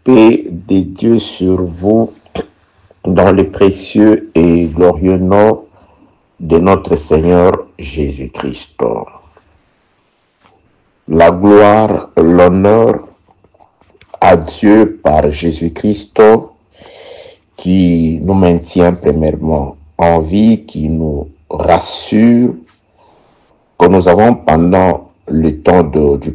Paix de Dieu sur vous, dans le précieux et glorieux nom de notre Seigneur Jésus-Christ. La gloire, l'honneur à Dieu par Jésus-Christ qui nous maintient premièrement en vie, qui nous rassure que nous avons pendant le temps du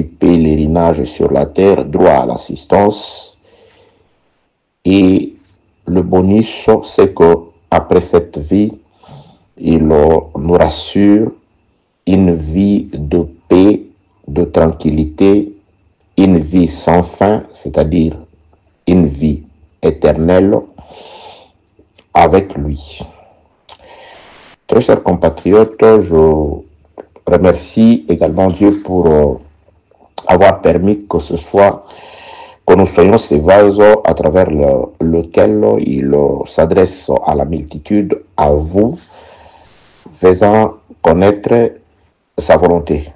pèlerinage sur la terre droit à l'assistance. Et le bonus, c'est que après cette vie, il nous rassure une vie de paix, de tranquillité, une vie sans fin, c'est-à-dire une vie éternelle avec lui. Très chers compatriotes, je remercie également Dieu pour avoir permis que nous soyons ces vases à travers lequel il s'adresse à la multitude, à vous, faisant connaître sa volonté.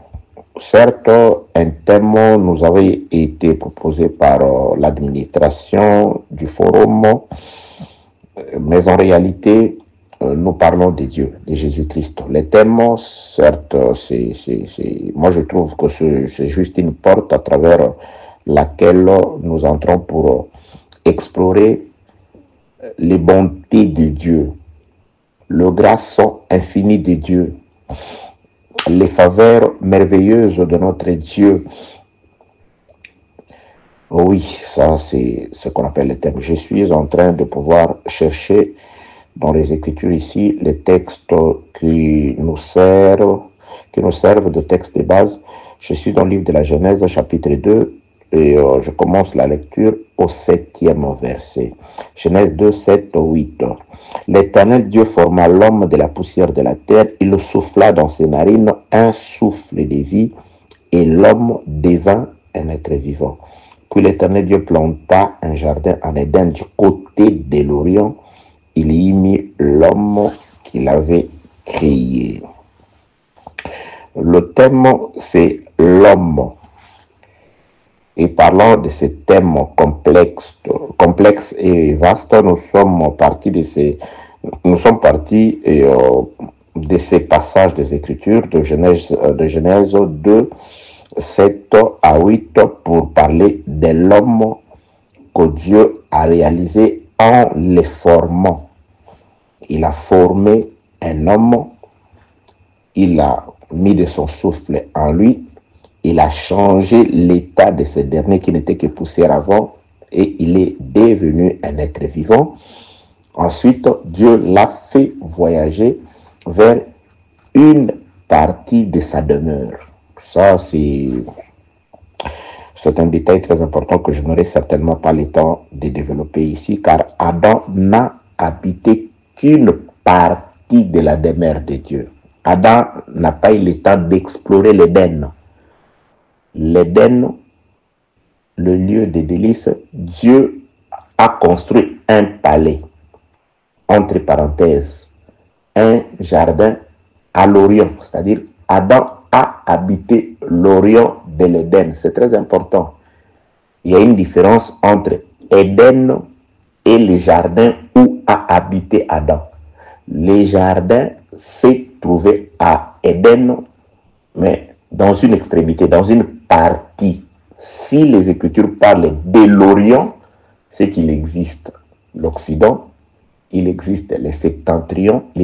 Certes, un thème nous avait été proposé par l'administration du forum, mais en réalité, nous parlons de Dieu, de Jésus-Christ. Les thèmes, certes, moi je trouve que c'est juste une porte à travers laquelle nous entrons pour explorer les bontés de Dieu, le grâce infini de Dieu, les faveurs merveilleuses de notre Dieu. Oui, ça c'est ce qu'on appelle le thème. Je suis en train de pouvoir chercher dans les Écritures ici les textes qui nous servent de texte de base. Je suis dans le livre de la Genèse, chapitre 2, et je commence la lecture au 7e verset. Genèse 2, 7, 8. L'Éternel Dieu forma l'homme de la poussière de la terre, il le souffla dans ses narines un souffle de vie, et l'homme devint un être vivant. Puis l'Éternel Dieu planta un jardin en Éden du côté de l'Orient. Il y mit l'homme qu'il avait créé. Le thème, c'est l'homme. Et parlant de ce thème complexe et vaste, nous sommes partis de ces passages des Écritures de Genèse 2, 7 à 8 pour parler de l'homme que Dieu a réalisé en le formant. Il a formé un homme, il a mis de son souffle en lui, il a changé l'état de ce dernier qui n'était que poussière avant et il est devenu un être vivant. Ensuite, Dieu l'a fait voyager vers une partie de sa demeure. Ça, c'est un détail très important que je n'aurai certainement pas le temps de développer ici, car Adam n'a habité qu'une partie de la demeure de Dieu. Adam n'a pas eu le temps d'explorer l'Éden. L'Éden, le lieu de délices, Dieu a construit un palais, entre parenthèses, un jardin à l'Orient, c'est-à-dire Adam a habité l'Orient de l'Éden. C'est très important. Il y a une différence entre Éden et les jardins où a habité Adam. Les jardins s'est trouvé à Éden, mais dans une extrémité, dans une partie. Si les Écritures parlent de l'Orient, c'est qu'il existe l'Occident, il existe le septentrion, il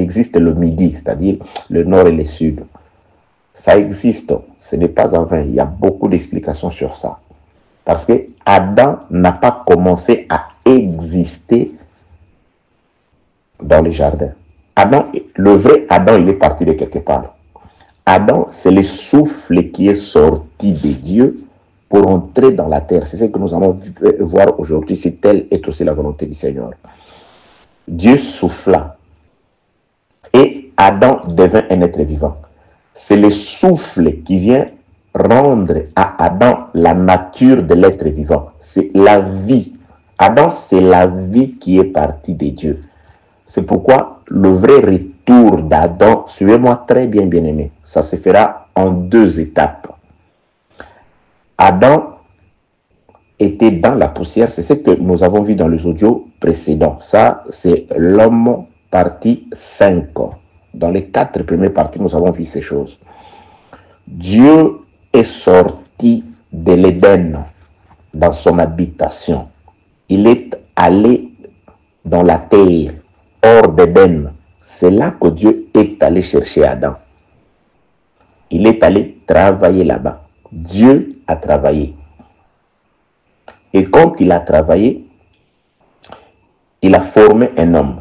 existe le Midi, c'est-à-dire le Nord et le Sud. Ça existe, ce n'est pas en vain, il y a beaucoup d'explications sur ça. Parce que Adam n'a pas commencé à exister dans les jardins. Adam, le vrai Adam, il est parti de quelque part. Adam, c'est le souffle qui est sorti de Dieu pour entrer dans la terre. C'est ce que nous allons voir aujourd'hui, si telle est aussi la volonté du Seigneur. Dieu souffla et Adam devint un être vivant. C'est le souffle qui vient rendre à Adam la nature de l'être vivant. C'est la vie. Adam, c'est la vie qui est partie de Dieu. C'est pourquoi le vrai retour d'Adam, suivez-moi très bien, bien-aimé, ça se fera en 2 étapes. Adam était dans la poussière. C'est ce que nous avons vu dans les audios précédents. Ça, c'est l'homme partie 5. Dans les 4 premières parties, nous avons vu ces choses. Dieu est sorti de l'Éden dans son habitation. Il est allé dans la terre, hors d'Éden. C'est là que Dieu est allé chercher Adam. Il est allé travailler là-bas. Dieu a travaillé. Et quand il a travaillé, il a formé un homme.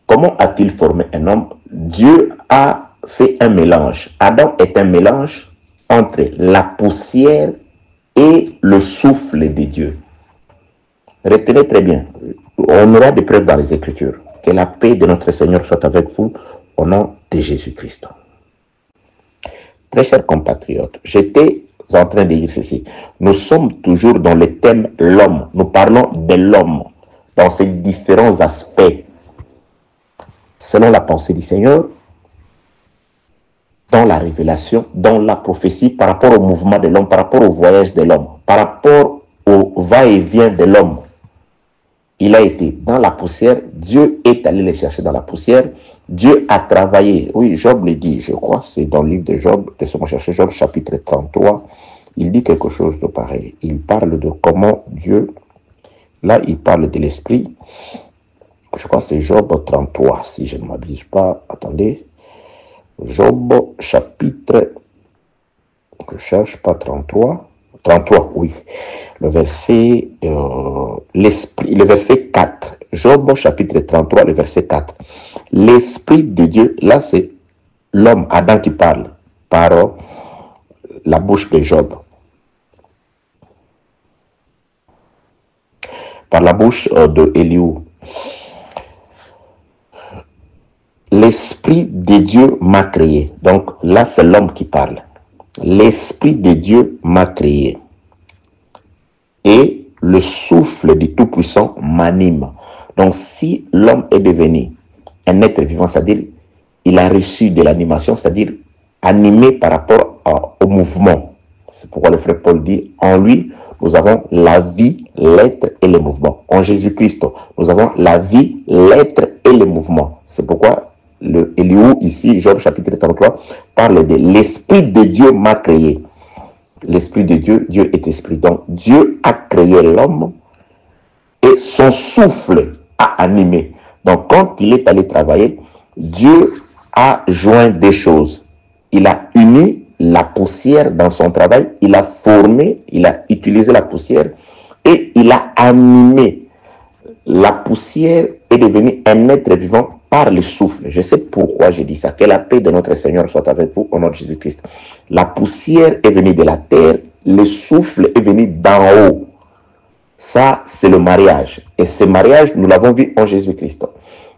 Comment a-t-il formé un homme? Dieu a fait un mélange. Adam est un mélange entre la poussière et le souffle de Dieu. Retenez très bien. On aura des preuves dans les Écritures. Que la paix de notre Seigneur soit avec vous au nom de Jésus-Christ. Très chers compatriotes, j'étais en train de dire ceci. Nous sommes toujours dans le thème l'homme. Nous parlons de l'homme dans ses différents aspects. Selon la pensée du Seigneur, dans la révélation, dans la prophétie, par rapport au mouvement de l'homme, par rapport au voyage de l'homme, par rapport au va-et-vient de l'homme. Il a été dans la poussière, Dieu est allé le chercher dans la poussière, Dieu a travaillé. Oui, Job le dit, je crois, c'est dans le livre de Job, laissez-moi chercher Job chapitre 33, il dit quelque chose de pareil. Il parle de comment Dieu, là il parle de l'esprit, je crois que c'est Job 33, si je ne m'abuse pas, attendez, Job chapitre, je cherche pas 33, oui, le verset, le verset 4, Job chapitre 33, le verset 4, l'esprit de Dieu, là c'est l'homme, Adam qui parle, par la bouche de Job, par la bouche de Eliou. L'esprit de Dieu m'a créé. Donc là, c'est l'homme qui parle. L'esprit de Dieu m'a créé. Et le souffle du Tout-Puissant m'anime. Donc si l'homme est devenu un être vivant, c'est-à-dire il a reçu de l'animation, c'est-à-dire animé par rapport au mouvement. C'est pourquoi le frère Paul dit, en lui, nous avons la vie, l'être et le mouvement. En Jésus-Christ, nous avons la vie, l'être et le mouvement. C'est pourquoi le Eliou, ici, Job chapitre 33, parle de l'Esprit de Dieu m'a créé. L'Esprit de Dieu, Dieu est esprit. Donc, Dieu a créé l'homme et son souffle a animé. Donc, quand il est allé travailler, Dieu a joint des choses. Il a uni la poussière dans son travail, il a formé, il a utilisé la poussière et il a animé. La poussière est devenue un être vivant par le souffle. Je sais pourquoi je dis ça. Que la paix de notre Seigneur soit avec vous au nom de Jésus-Christ. La poussière est venue de la terre, le souffle est venu d'en haut. Ça, c'est le mariage. Et ce mariage, nous l'avons vu en Jésus-Christ.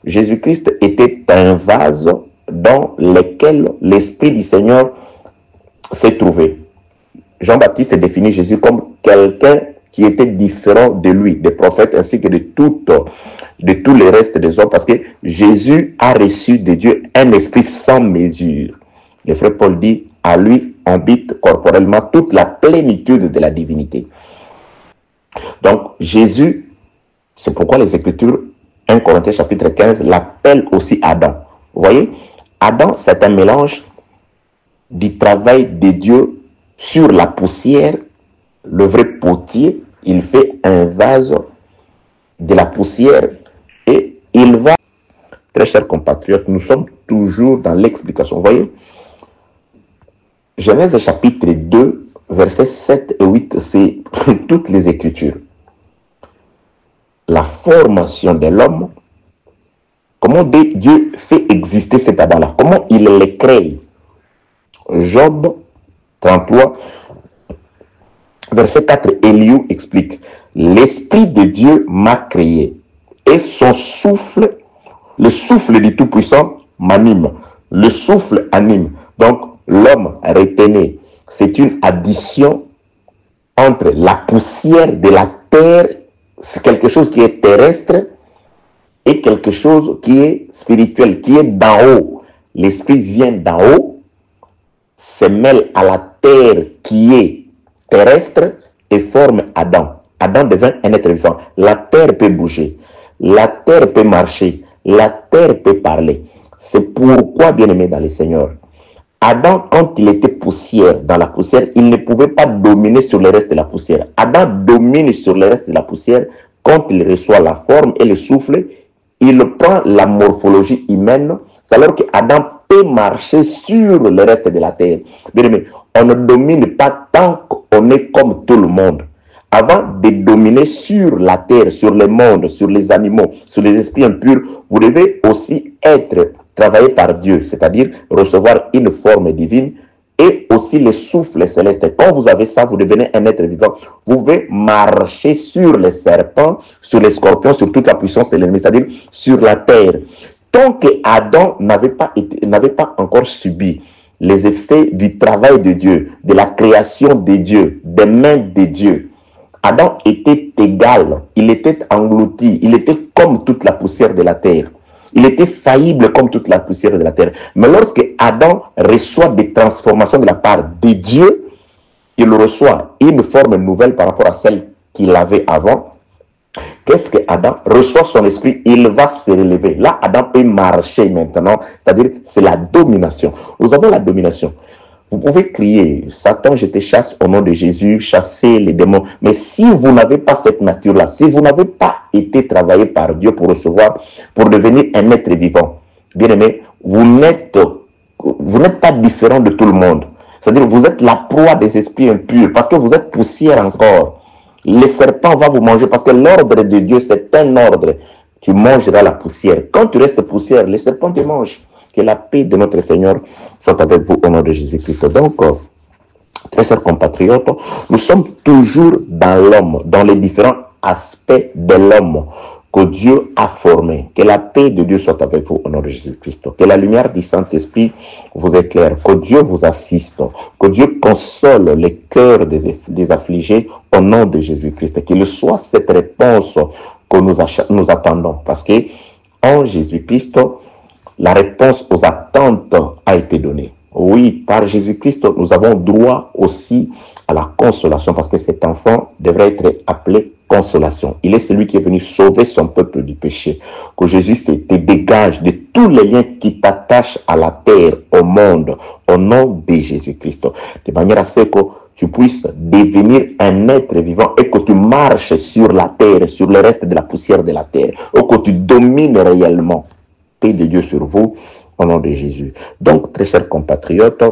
Jésus-Christ était un vase dans lequel l'Esprit du Seigneur s'est trouvé. Jean-Baptiste définit Jésus comme quelqu'un qui était différent de lui, des prophètes ainsi que de tous les restes des hommes, parce que Jésus a reçu de Dieu un esprit sans mesure. Le frère Paul dit, à lui habite corporellement toute la plénitude de la divinité. Donc Jésus, c'est pourquoi les Écritures, 1 Corinthiens chapitre 15, l'appellent aussi Adam. Vous voyez, Adam, c'est un mélange du travail de Dieu sur la poussière. Le vrai potier, il fait un vase de la poussière et il va... Très chers compatriotes, nous sommes toujours dans l'explication. Vous voyez, Genèse chapitre 2, versets 7 et 8, c'est toutes les Écritures. La formation de l'homme, comment Dieu fait exister cet Adam-là, comment il le crée. Job 33, verset 4, Eliou explique, l'Esprit de Dieu m'a créé et son souffle, le souffle du Tout-Puissant m'anime. Le souffle anime. Donc, l'homme retenez, c'est une addition entre la poussière de la terre, c'est quelque chose qui est terrestre, et quelque chose qui est spirituel, qui est d'en haut. L'Esprit vient d'en haut, se mêle à la terre qui est terrestre et forme Adam. Adam devint un être vivant. La terre peut bouger, la terre peut marcher, la terre peut parler. C'est pourquoi, bien-aimé dans le Seigneur, Adam, quand il était poussière, dans la poussière, il ne pouvait pas dominer sur le reste de la poussière. Adam domine sur le reste de la poussière quand il reçoit la forme et le souffle. Il prend la morphologie humaine. C'est alors qu'Adam peut marcher sur le reste de la terre. Bien aimé, on ne domine pas tant qu'on est comme tout le monde. Avant de dominer sur la terre, sur le monde, sur les animaux, sur les esprits impurs, vous devez aussi travaillé par Dieu, c'est-à-dire recevoir une forme divine et aussi le souffle céleste. Quand vous avez ça, vous devenez un être vivant. Vous pouvez marcher sur les serpents, sur les scorpions, sur toute la puissance de l'ennemi, c'est-à-dire sur la terre. Tant que Adam n'avait pas encore subi les effets du travail de Dieu, de la création de Dieu, des mains de Dieu, Adam était égal, il était englouti, il était comme toute la poussière de la terre. Il était faillible comme toute la poussière de la terre. Mais lorsque Adam reçoit des transformations de la part de Dieu, il reçoit une forme nouvelle par rapport à celle qu'il avait avant. Qu'est-ce que Adam reçoit son esprit? Il va se relever. Là, Adam peut marcher maintenant. C'est-à-dire, c'est la domination. Nous avons la domination. Vous pouvez crier, Satan, je te chasse au nom de Jésus, chasser les démons. Mais si vous n'avez pas cette nature-là, si vous n'avez pas été travaillé par Dieu pour recevoir, pour devenir un être vivant, bien aimé, vous n'êtes pas différent de tout le monde. C'est-à-dire, vous êtes la proie des esprits impurs parce que vous êtes poussière encore. Les serpents vont vous manger parce que l'ordre de Dieu, c'est un ordre. Tu mangeras la poussière. Quand tu restes poussière, les serpents te mangent. Que la paix de notre Seigneur soit avec vous au nom de Jésus-Christ. Donc, très chers compatriotes, nous sommes toujours dans l'homme, dans les différents aspects de l'homme que Dieu a formé. Que la paix de Dieu soit avec vous au nom de Jésus-Christ. Que la lumière du Saint-Esprit vous éclaire. Que Dieu vous assiste. Que Dieu console les cœurs des affligés au nom de Jésus-Christ. Qu'il soit cette réponse que nous attendons. Parce que en Jésus-Christ, la réponse aux attentes a été donnée. Oui, par Jésus-Christ, nous avons droit aussi à la consolation parce que cet enfant devrait être appelé consolation. Il est celui qui est venu sauver son peuple du péché. Que Jésus te dégage de tous les liens qui t'attachent à la terre, au monde, au nom de Jésus-Christ. De manière à ce que tu puisses devenir un être vivant et que tu marches sur la terre, sur le reste de la poussière de la terre, ou que tu domines réellement. Paix de Dieu sur vous, au nom de Jésus. Donc, très chers compatriotes,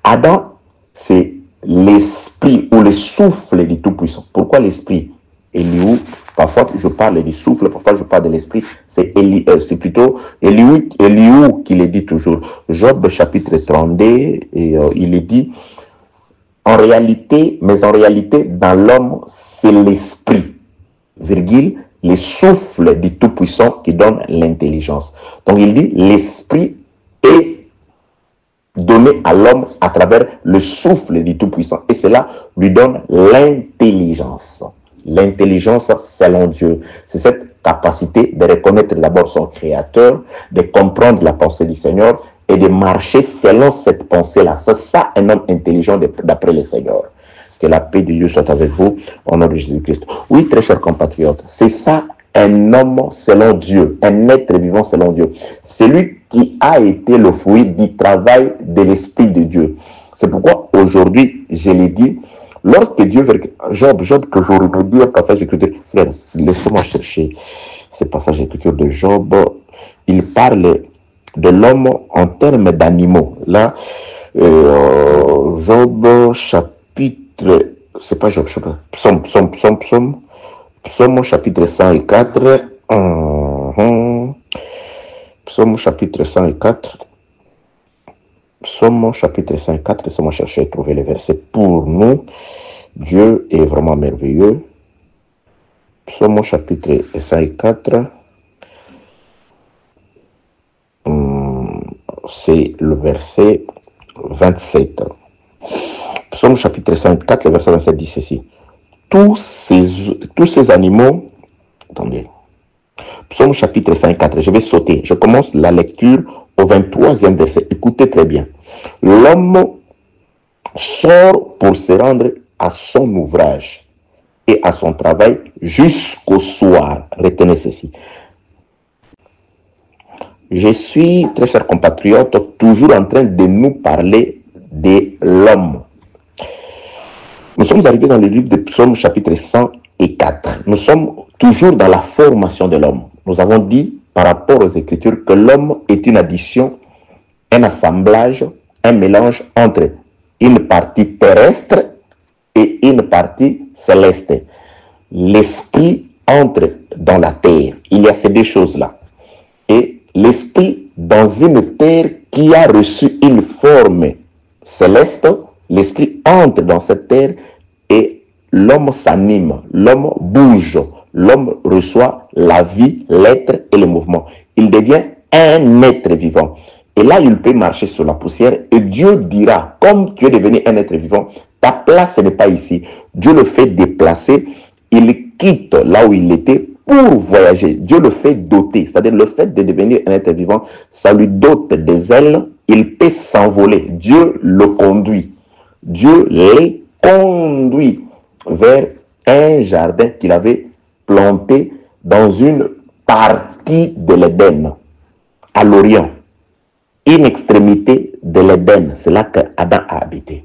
Adam, c'est l'esprit ou le souffle du Tout-Puissant. Pourquoi l'esprit? Eliou, parfois je parle du souffle, parfois je parle de l'esprit, c'est plutôt Eliou qui le dit toujours. Job chapitre 32, et il est dit, en réalité, dans l'homme, c'est l'esprit, virgule, le souffle du Tout-Puissant qui donne l'intelligence. Donc il dit, l'esprit est donné à l'homme à travers le souffle du Tout-Puissant. Et cela lui donne l'intelligence. L'intelligence selon Dieu. C'est cette capacité de reconnaître d'abord son Créateur, de comprendre la pensée du Seigneur et de marcher selon cette pensée-là. C'est ça un homme intelligent d'après le Seigneur. Que la paix de Dieu soit avec vous, au nom de Jésus-Christ. Oui, très chers compatriotes, c'est ça un homme selon Dieu, un être vivant selon Dieu. Celui qui a été le fruit du travail de l'Esprit de Dieu. C'est pourquoi aujourd'hui, je l'ai dit, lorsque Dieu veut... Job, que j'aurais pu dire un passage d'écriture. Frère, laissez-moi chercher ce passage d'écriture de Job. Il parle de l'homme en termes d'animaux. Là, Job chapitre... C'est pas Job, Psaume chapitre 104. Psaume chapitre 104. Psaume chapitre 104. Laissez-moi chercher et trouver les versets pour nous. Dieu est vraiment merveilleux. Psaume chapitre 104. C'est le verset 27. Psaume chapitre 54, le verset 27 dit ceci. Tous ces animaux, attendez, Psaume chapitre 54, je vais sauter, je commence la lecture au 23e verset, écoutez très bien. L'homme sort pour se rendre à son ouvrage et à son travail jusqu'au soir. Retenez ceci. Je suis, très chers compatriotes, toujours en train de nous parler de l'homme. Nous sommes arrivés dans le livre de Psaumes chapitre 104. Nous sommes toujours dans la formation de l'homme. Nous avons dit par rapport aux Écritures que l'homme est une addition, un assemblage, un mélange entre une partie terrestre et une partie céleste. L'esprit entre dans la terre. Il y a ces deux choses-là. Et l'esprit dans une terre qui a reçu une forme céleste, l'esprit entre dans cette terre et l'homme s'anime, l'homme bouge, l'homme reçoit la vie, l'être et le mouvement. Il devient un être vivant. Et là, il peut marcher sur la poussière et Dieu dira, comme tu es devenu un être vivant, ta place n'est pas ici. Dieu le fait déplacer, il quitte là où il était pour voyager. Dieu le fait doter, c'est-à-dire le fait de devenir un être vivant, ça lui dote des ailes, il peut s'envoler. Dieu le conduit. Dieu les conduit vers un jardin qu'il avait planté dans une partie de l'Éden, à l'Orient. Une extrémité de l'Éden, c'est là que Adam a habité.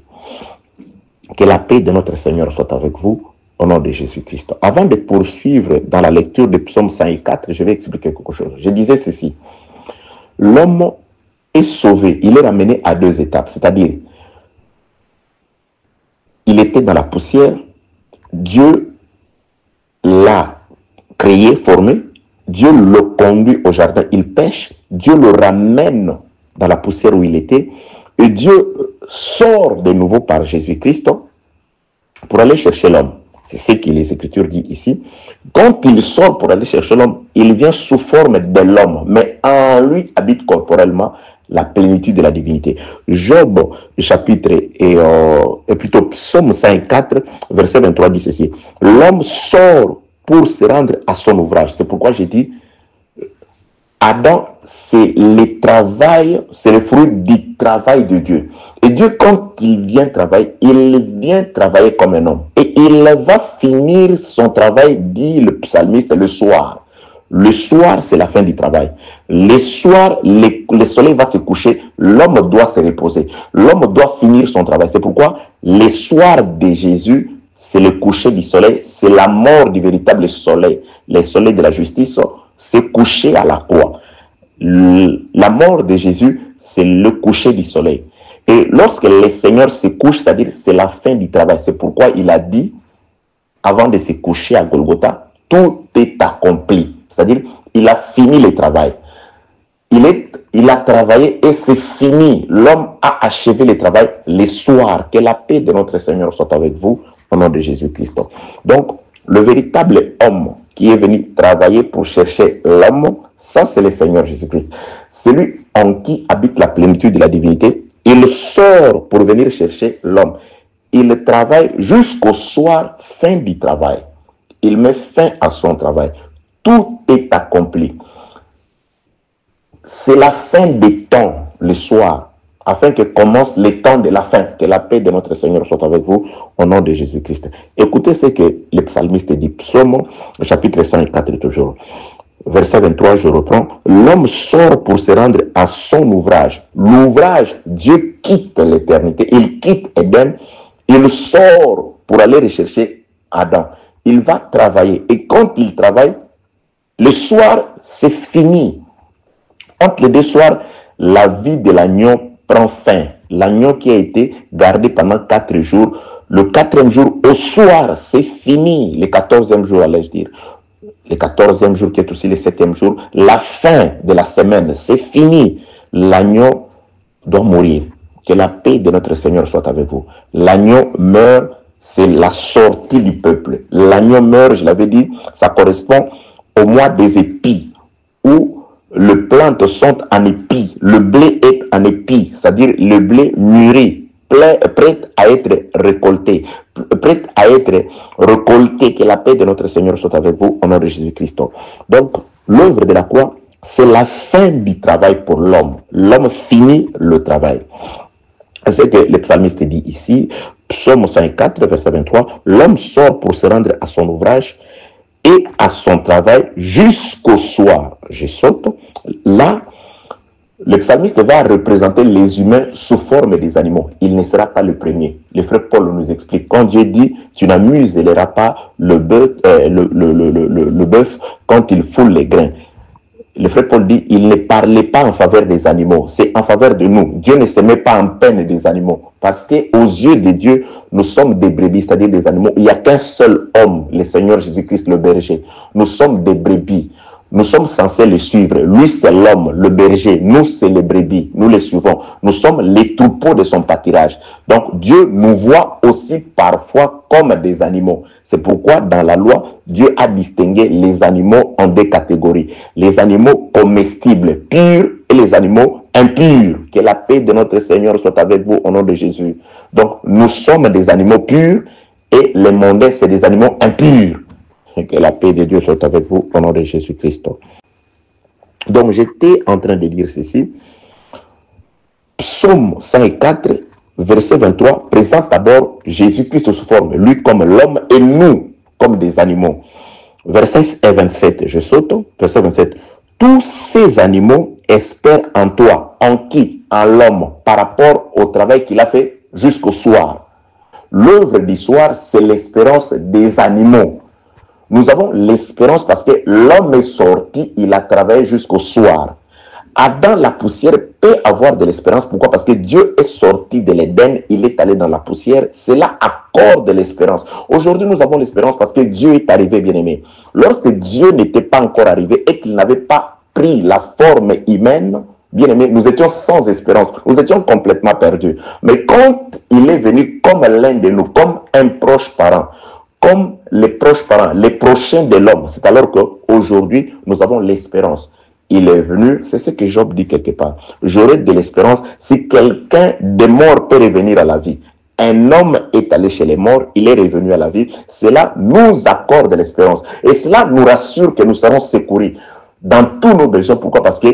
Que la paix de notre Seigneur soit avec vous, au nom de Jésus-Christ. Avant de poursuivre dans la lecture de Psaume 104, je vais expliquer quelque chose. Je disais ceci. L'homme est sauvé, il est ramené à deux étapes, c'est-à-dire, il était dans la poussière, Dieu l'a créé, formé, Dieu le conduit au jardin, il pêche, Dieu le ramène dans la poussière où il était, et Dieu sort de nouveau par Jésus-Christ pour aller chercher l'homme. C'est ce que les Écritures disent ici. Quand il sort pour aller chercher l'homme, il vient sous forme de l'homme, mais en lui habite corporellement la plénitude de la divinité. Job, chapitre et plutôt Psaume 54, verset 23 dit ceci. L'homme sort pour se rendre à son ouvrage. C'est pourquoi j'ai dit, Adam, c'est le travail, c'est le fruit du travail de Dieu. Et Dieu, quand il vient travailler comme un homme. Et il va finir son travail, dit le psalmiste, le soir. Le soir, c'est la fin du travail. Le soir, le soleil va se coucher, l'homme doit se reposer. L'homme doit finir son travail. C'est pourquoi le soir de Jésus, c'est le coucher du soleil, c'est la mort du véritable soleil. Le soleil de la justice, c'est couché à la croix. La mort de Jésus, c'est le coucher du soleil. Et lorsque le Seigneur se couche, c'est-à-dire c'est la fin du travail. C'est pourquoi il a dit, avant de se coucher à Golgotha, tout est accompli. C'est-à-dire, il a fini le travail. Il a travaillé et c'est fini. L'homme a achevé le travail le soir. Que la paix de notre Seigneur soit avec vous, au nom de Jésus-Christ. Donc, le véritable homme qui est venu travailler pour chercher l'homme, ça c'est le Seigneur Jésus-Christ. Celui en qui habite la plénitude de la divinité, il sort pour venir chercher l'homme. Il travaille jusqu'au soir, fin du travail. Il met fin à son travail. Tout est accompli. C'est la fin des temps, le soir, afin que commence le temps de la fin. Que la paix de notre Seigneur soit avec vous, au nom de Jésus-Christ. Écoutez ce que le psalmiste dit, Psaume, chapitre 104 toujours. Verset 23, je reprends. L'homme sort pour se rendre à son ouvrage. L'ouvrage, Dieu quitte l'éternité. Il quitte Éden. Il sort pour aller rechercher Adam. Il va travailler. Et quand il travaille, le soir, c'est fini. Entre les deux soirs, la vie de l'agneau prend fin. L'agneau qui a été gardé pendant 4 jours, le 4e jour, au soir, c'est fini. Le 14e jour, allais-je dire. Le 14e jour qui est aussi le 7e jour, la fin de la semaine, c'est fini. L'agneau doit mourir. Que la paix de notre Seigneur soit avec vous. L'agneau meurt, c'est la sortie du peuple. L'agneau meurt, je l'avais dit, ça correspond au mois des épis, où les plantes sont en épis, le blé est en épis, c'est-à-dire le blé mûri, prêt à être récolté, que la paix de notre Seigneur soit avec vous, au nom de Jésus-Christ. Donc, l'œuvre de la croix, c'est la fin du travail pour l'homme. L'homme finit le travail. C'est ce que le psalmiste dit ici, Psaume 104, verset 23, l'homme sort pour se rendre à son ouvrage et à son travail jusqu'au soir. Je saute. Là, le psalmiste va représenter les humains sous forme des animaux. Il ne sera pas le premier. Le frère Paul nous explique, quand Dieu dit, tu n'amuseras pas le bœuf quand il foule les grains. Le frère Paul dit, il ne parlait pas en faveur des animaux, c'est en faveur de nous. Dieu ne se met pas en peine des animaux, parce qu'aux yeux de Dieu, nous sommes des brebis, c'est-à-dire des animaux. Il n'y a qu'un seul homme, le Seigneur Jésus-Christ, le berger. Nous sommes des brebis. Nous sommes censés le suivre. Lui, c'est l'homme, le berger. Nous, c'est les brebis. Nous les suivons. Nous sommes les troupeaux de son pâturage. Donc, Dieu nous voit aussi parfois comme des animaux. C'est pourquoi, dans la loi, Dieu a distingué les animaux en deux catégories. Les animaux comestibles, purs, et les animaux impurs. Que la paix de notre Seigneur soit avec vous au nom de Jésus. Donc, nous sommes des animaux purs et les mondains, c'est des animaux impurs. Et que la paix de Dieu soit avec vous au nom de Jésus-Christ. Donc, j'étais en train de lire ceci. Psaume 104, verset 23, présente d'abord Jésus-Christ sous forme, lui comme l'homme et nous comme des animaux. Verset 27, je saute. Verset 27. Tous ces animaux espèrent en toi. En qui? En l'homme, par rapport au travail qu'il a fait jusqu'au soir. L'œuvre du soir, c'est l'espérance des animaux. Nous avons l'espérance parce que l'homme est sorti, il a travaillé jusqu'au soir. Adam, la poussière, peut avoir de l'espérance. Pourquoi? Parce que Dieu est sorti de l'Éden, il est allé dans la poussière. Cela accorde de l'espérance. Aujourd'hui, nous avons l'espérance parce que Dieu est arrivé, bien-aimé. Lorsque Dieu n'était pas encore arrivé et qu'il n'avait pas pris la forme humaine, bien-aimé, nous étions sans espérance. Nous étions complètement perdus. Mais quand il est venu comme l'un de nous, comme un proche parent, comme les proches parents, les prochains de l'homme, c'est alors qu'aujourd'hui, nous avons l'espérance. Il est venu, c'est ce que Job dit quelque part. J'aurai de l'espérance si quelqu'un de mort peut revenir à la vie. Un homme est allé chez les morts, il est revenu à la vie. Cela nous accorde de l'espérance. Et cela nous rassure que nous serons secourus dans tous nos besoins. Pourquoi? Parce que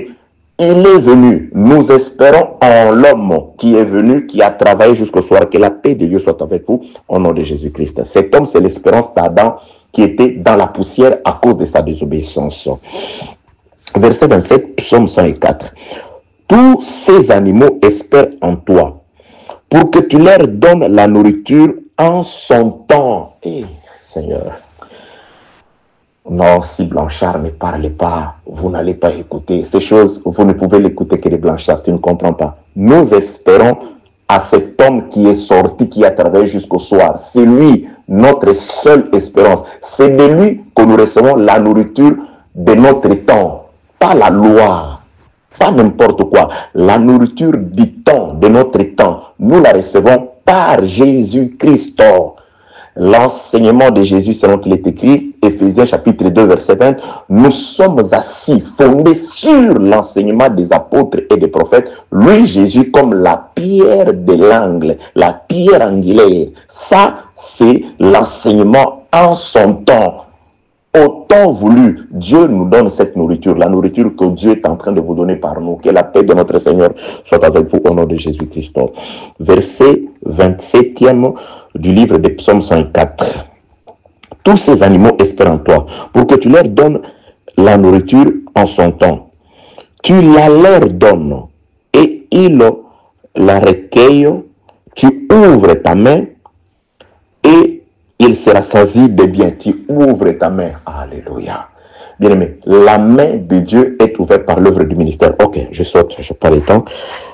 il est venu. Nous espérons en l'homme qui est venu, qui a travaillé jusqu'au soir. Que la paix de Dieu soit avec vous au nom de Jésus-Christ. Cet homme, c'est l'espérance d'Adam qui était dans la poussière à cause de sa désobéissance. Verset 27, psaume 104. Tous ces animaux espèrent en toi pour que tu leur donnes la nourriture en son temps. Eh, Seigneur. Non, si Blanchard ne parle pas, vous n'allez pas écouter. Ces choses, vous ne pouvez l'écouter que les Blanchards, tu ne comprends pas. Nous espérons à cet homme qui est sorti, qui a travaillé jusqu'au soir. C'est lui, notre seule espérance. C'est de lui que nous recevons la nourriture de notre temps. Pas la loi, pas n'importe quoi. La nourriture du temps, de notre temps, nous la recevons par Jésus-Christ. L'enseignement de Jésus, selon qu'il est écrit, Éphésiens chapitre 2, verset 20, nous sommes assis, fondés sur l'enseignement des apôtres et des prophètes, lui, Jésus, comme la pierre de l'angle, la pierre angulaire. Ça, c'est l'enseignement en son temps. Au temps voulu, Dieu nous donne cette nourriture, la nourriture que Dieu est en train de vous donner par nous. Que la paix de notre Seigneur soit avec vous au nom de Jésus-Christ. Verset 27e du livre des Psaumes 104. Tous ces animaux espèrent en toi pour que tu leur donnes la nourriture en son temps. Tu la leur donnes et ils la recueillent. Tu ouvres ta main et il sera saisi de bien. Tu ouvres ta main. Alléluia. Bien-aimé, la main de Dieu est ouverte par l'œuvre du ministère. Ok, je saute, je n'ai pas le temps.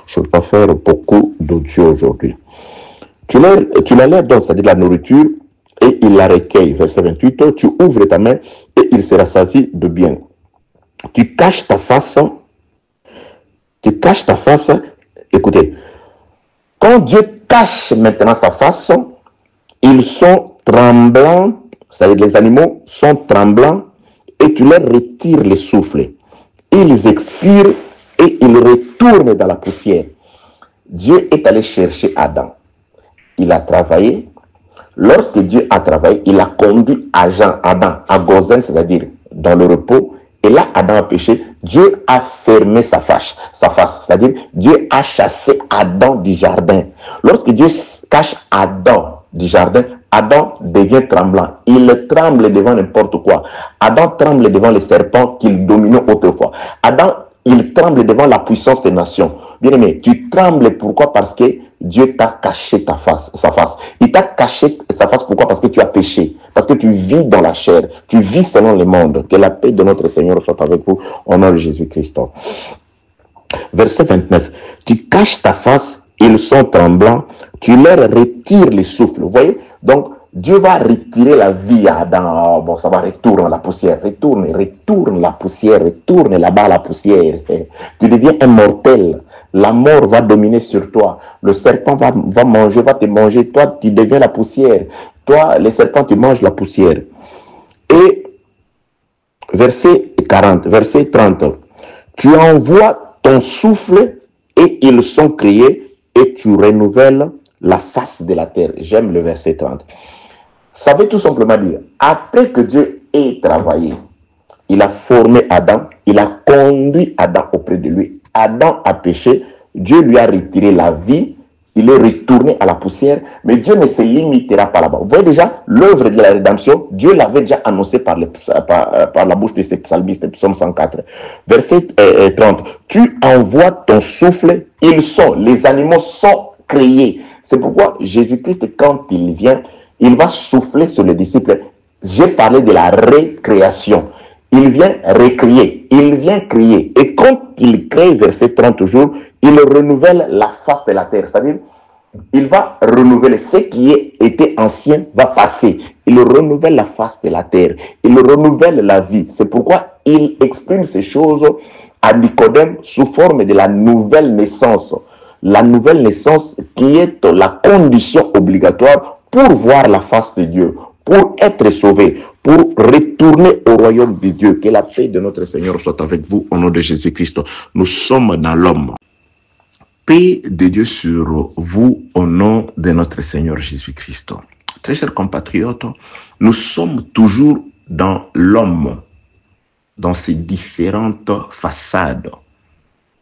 Je ne vais pas faire beaucoup d'audio aujourd'hui. Tu la leur donnes, c'est-à-dire la nourriture, et il la recueille. Verset 28, tu ouvres ta main et il sera saisi de bien. Tu caches ta face. Écoutez, quand Dieu cache maintenant sa face, ils sont tremblants, c'est-à-dire les animaux sont tremblants, et tu leur retires le souffle. Ils expirent et ils retournent dans la poussière. Dieu est allé chercher Adam. Il a travaillé. Lorsque Dieu a travaillé, il a conduit Adam à Gozen, c'est-à-dire dans le repos. Et là, Adam a péché. Dieu a fermé sa face, c'est-à-dire Dieu a chassé Adam du jardin. Lorsque Dieu cache Adam du jardin, Adam devient tremblant. Il tremble devant n'importe quoi. Adam tremble devant les serpents qu'il dominait autrefois. Adam, il tremble devant la puissance des nations. Bien-aimé, tu trembles pourquoi? Parce que Dieu t'a caché sa face. Il t'a caché sa face pourquoi? Parce que tu as péché. Parce que tu vis dans la chair. Tu vis selon le monde. Que la paix de notre Seigneur soit avec vous au nom de Jésus-Christ. Verset 29. Tu caches ta face, ils sont tremblants. Tu leur retires le souffle. Vous voyez? Donc, Dieu va retirer la vie à Adam. Oh, bon, ça va retourner la poussière. Retourne la poussière. Retourne là-bas la poussière. Tu deviens immortel. La mort va dominer sur toi. Le serpent va te manger. Toi, tu deviens la poussière. Toi, les serpents, tu manges la poussière. Et verset 30. Tu envoies ton souffle et ils sont créés et tu renouvelles la face de la terre. J'aime le verset 30. Ça veut tout simplement dire, après que Dieu ait travaillé, il a formé Adam, il a conduit Adam auprès de lui. Adam a péché, Dieu lui a retiré la vie, il est retourné à la poussière, mais Dieu ne se limitera pas là-bas. Vous voyez déjà, l'œuvre de la rédemption, Dieu l'avait déjà annoncé par la bouche de ses psalmistes, psaume 104. Verset 30, tu envoies ton souffle, les animaux sont créés. C'est pourquoi Jésus-Christ, quand il vient, il va souffler sur les disciples. J'ai parlé de la récréation. Il vient recréer, il vient créer. Et quand il crée, verset 30 jours, il renouvelle la face de la terre. C'est-à-dire, il va renouveler ce qui était ancien, va passer. Il renouvelle la face de la terre. Il renouvelle la vie. C'est pourquoi il exprime ces choses à Nicodème sous forme de la nouvelle naissance. La nouvelle naissance qui est la condition obligatoire pour voir la face de Dieu, pour être sauvé, pour retourner au royaume de Dieu. Que la paix de notre Seigneur soit avec vous au nom de Jésus-Christ. Nous sommes dans l'homme. Paix de Dieu sur vous au nom de notre Seigneur Jésus-Christ. Très chers compatriotes, nous sommes toujours dans l'homme, dans ses différentes façades,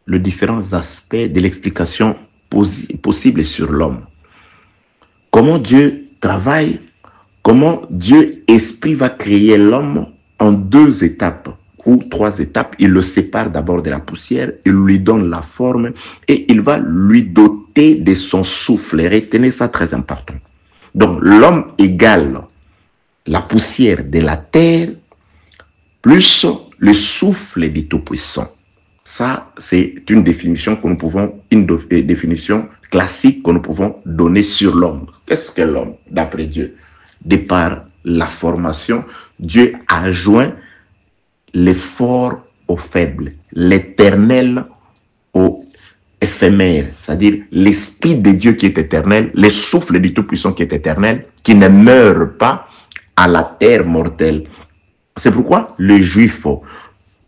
les différents aspects de l'explication possible sur l'homme. Comment Dieu travaille, comment Dieu Esprit va créer l'homme en 2 étapes ou 3 étapes. Il le sépare d'abord de la poussière, il lui donne la forme et il va lui doter de son souffle. Retenez ça, très important. Donc l'homme égale la poussière de la terre plus le souffle du Tout-Puissant. Ça, c'est une définition que nous pouvons, définition classique que nous pouvons donner sur l'homme. Qu'est-ce que l'homme, d'après Dieu? De par la formation, Dieu a joint les forts aux faibles, l'éternel au éphémère, c'est-à-dire l'esprit de Dieu qui est éternel, le souffle du Tout-Puissant qui est éternel, qui ne meurt pas à la terre mortelle. C'est pourquoi les Juifs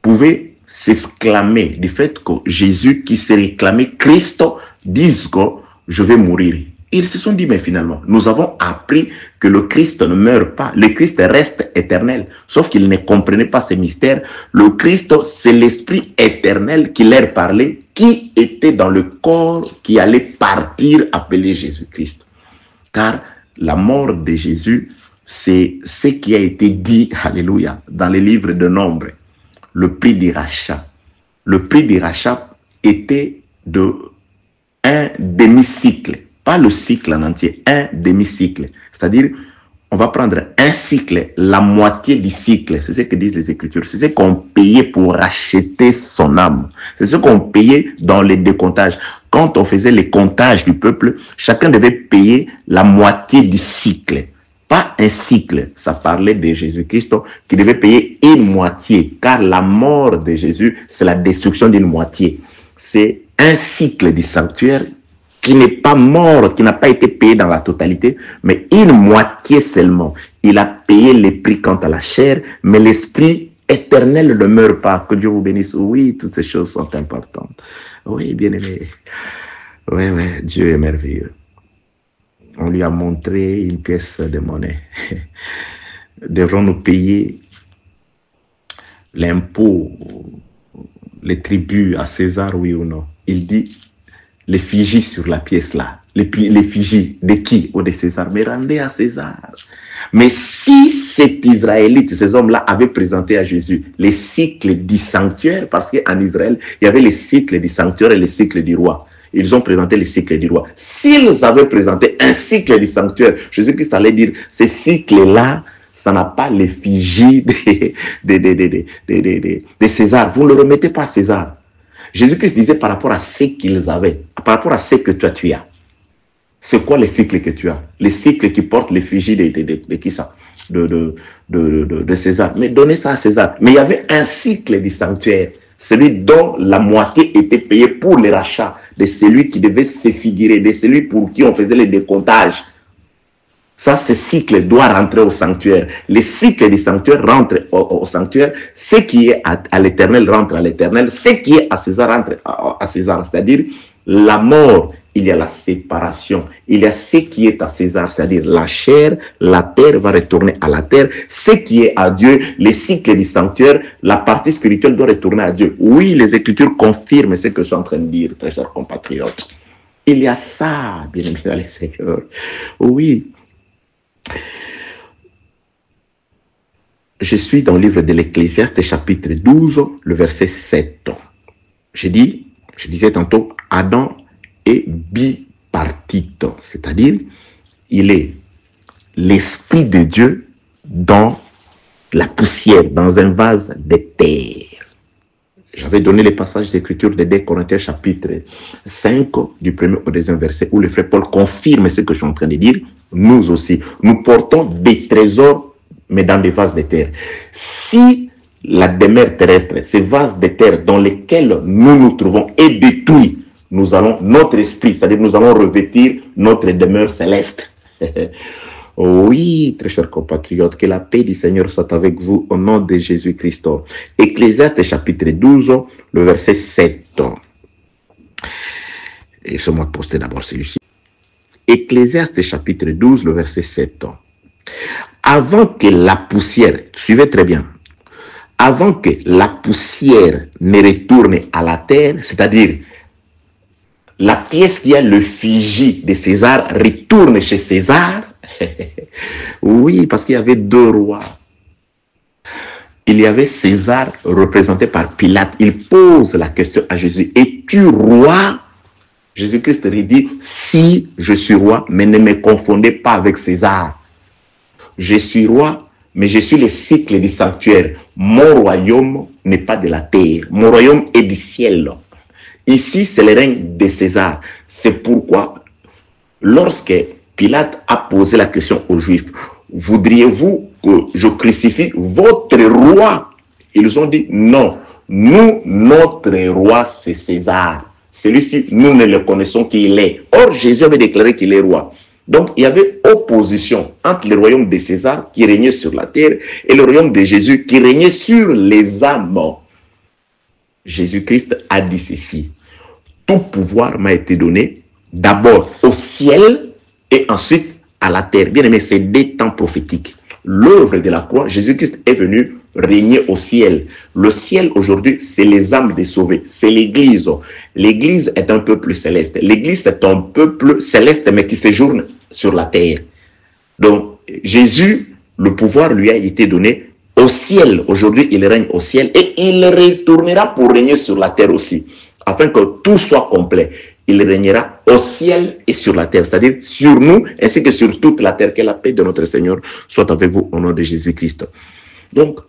pouvaient s'exclamer du fait que Jésus qui s'est réclamé Christ dise que je vais mourir. Ils se sont dit, mais finalement, nous avons appris que le Christ ne meurt pas. Le Christ reste éternel. Sauf qu'ils ne comprenaient pas ces mystères. Le Christ, c'est l'Esprit éternel qui leur parlait, qui était dans le corps qui allait partir appelé Jésus-Christ. Car la mort de Jésus, c'est ce qui a été dit, alléluia, dans les livres de Nombre. Le prix du rachat. Le prix du rachat était de un demi-cycle. Pas le cycle en entier, un demi-cycle. C'est-à-dire, on va prendre un cycle, la moitié du cycle. C'est ce que disent les Écritures. C'est ce qu'on payait pour racheter son âme. C'est ce qu'on payait dans les décomptages. Quand on faisait les comptages du peuple, chacun devait payer la moitié du cycle. Pas un cycle. Ça parlait de Jésus-Christ qui devait payer une moitié. Car la mort de Jésus, c'est la destruction d'une moitié. C'est un cycle du sanctuaire qui n'est pas mort, qui n'a pas été payé dans la totalité, mais une moitié seulement. Il a payé les prix quant à la chair, mais l'esprit éternel ne meurt pas. Que Dieu vous bénisse. Oui, toutes ces choses sont importantes. Oui, bien aimé. Oui, Dieu est merveilleux. On lui a montré une pièce de monnaie. Devrons-nous payer l'impôt, les tribus à César, oui ou non? Il dit, l'effigie sur la pièce là, l'effigie de qui? Ou de César. Mais rendez à César. Mais si cet Israélite, ces hommes-là, avaient présenté à Jésus les cycles du sanctuaire, parce qu'en Israël, il y avait les cycles du sanctuaire et les cycles du roi. Ils ont présenté les cycles du roi. S'ils avaient présenté un cycle du sanctuaire, Jésus-Christ allait dire, ces cycles-là, ça n'a pas l'effigie de César. Vous ne le remettez pas à César. Jésus-Christ disait par rapport à ce qu'ils avaient, par rapport à ce que toi tu as. C'est quoi les cycles que tu as? Les cycles qui portent l'effigie de qui ça? De César. Mais donnez ça à César. Mais il y avait un cycle du sanctuaire, celui dont la moitié était payée pour les rachats, de celui qui devait se figurer, de celui pour qui on faisait les décomptages. Ça, ce cycle doit rentrer au sanctuaire. Les cycles du sanctuaire rentrent au sanctuaire. Ce qui est à l'éternel rentre à l'éternel. Ce qui est à César rentre à César. C'est-à-dire, la mort, il y a la séparation. Il y a ce qui est à César, c'est-à-dire la chair, la terre va retourner à la terre. Ce qui est à Dieu, les cycles du sanctuaire, la partie spirituelle doit retourner à Dieu. Oui, les Écritures confirment ce que je suis en train de dire, très chers compatriotes. Il y a ça, bien aimé dans les Seigneurs. Oui. Je suis dans le livre de l'Ecclésiaste, chapitre 12, le verset 7. Je disais tantôt, Adam est bipartite, c'est-à-dire, il est l'Esprit de Dieu dans la poussière, dans un vase de terre. J'avais donné les passages d'écriture de 2 Corinthiens chapitre 5, du premier au deuxième verset, où le frère Paul confirme ce que je suis en train de dire. Nous aussi, nous portons des trésors, mais dans des vases de terre. Si la demeure terrestre, ces vases de terre dans lesquels nous nous trouvons, est détruit, nous allons, notre esprit, c'est-à-dire nous allons revêtir notre demeure céleste. Oui, très chers compatriotes, que la paix du Seigneur soit avec vous au nom de Jésus-Christ. Ecclésiaste chapitre 12, le verset 7. Laissez-moi poster d'abord celui-ci. Ecclésiaste chapitre 12, le verset 7. Avant que la poussière, suivez très bien, avant que la poussière ne retourne à la terre, c'est-à-dire la pièce qui a l'effigie de César retourne chez César. Oui, parce qu'il y avait deux rois. Il y avait César représenté par Pilate. Il pose la question à Jésus. Es-tu roi? Jésus-Christ lui dit, si je suis roi, mais ne me confondez pas avec César. Je suis roi, mais je suis le cycle du sanctuaire. Mon royaume n'est pas de la terre. Mon royaume est du ciel. Ici, c'est le règne de César. C'est pourquoi, lorsque Pilate a posé la question aux Juifs, voudriez-vous que je crucifie votre roi? Ils ont dit non. Nous, notre roi, c'est César. Celui-ci, nous ne le connaissons qu'il est. Or, Jésus avait déclaré qu'il est roi. Donc, il y avait opposition entre le royaume de César qui régnait sur la terre et le royaume de Jésus qui régnait sur les âmes. Jésus-Christ a dit ceci. Tout pouvoir m'a été donné d'abord au ciel et ensuite à la terre. Bien aimé, c'est des temps prophétiques. L'œuvre de la croix, Jésus-Christ est venu régner au ciel. Le ciel aujourd'hui, c'est les âmes des sauvés. C'est l'Église. L'Église est un peuple céleste. L'Église est un peuple céleste, mais qui séjourne sur la terre. Donc, Jésus, le pouvoir lui a été donné au ciel. Aujourd'hui, il règne au ciel et il retournera pour régner sur la terre aussi, afin que tout soit complet. Il régnera au ciel et sur la terre, c'est-à-dire sur nous ainsi que sur toute la terre. Que la paix de notre Seigneur soit avec vous au nom de Jésus-Christ. Donc,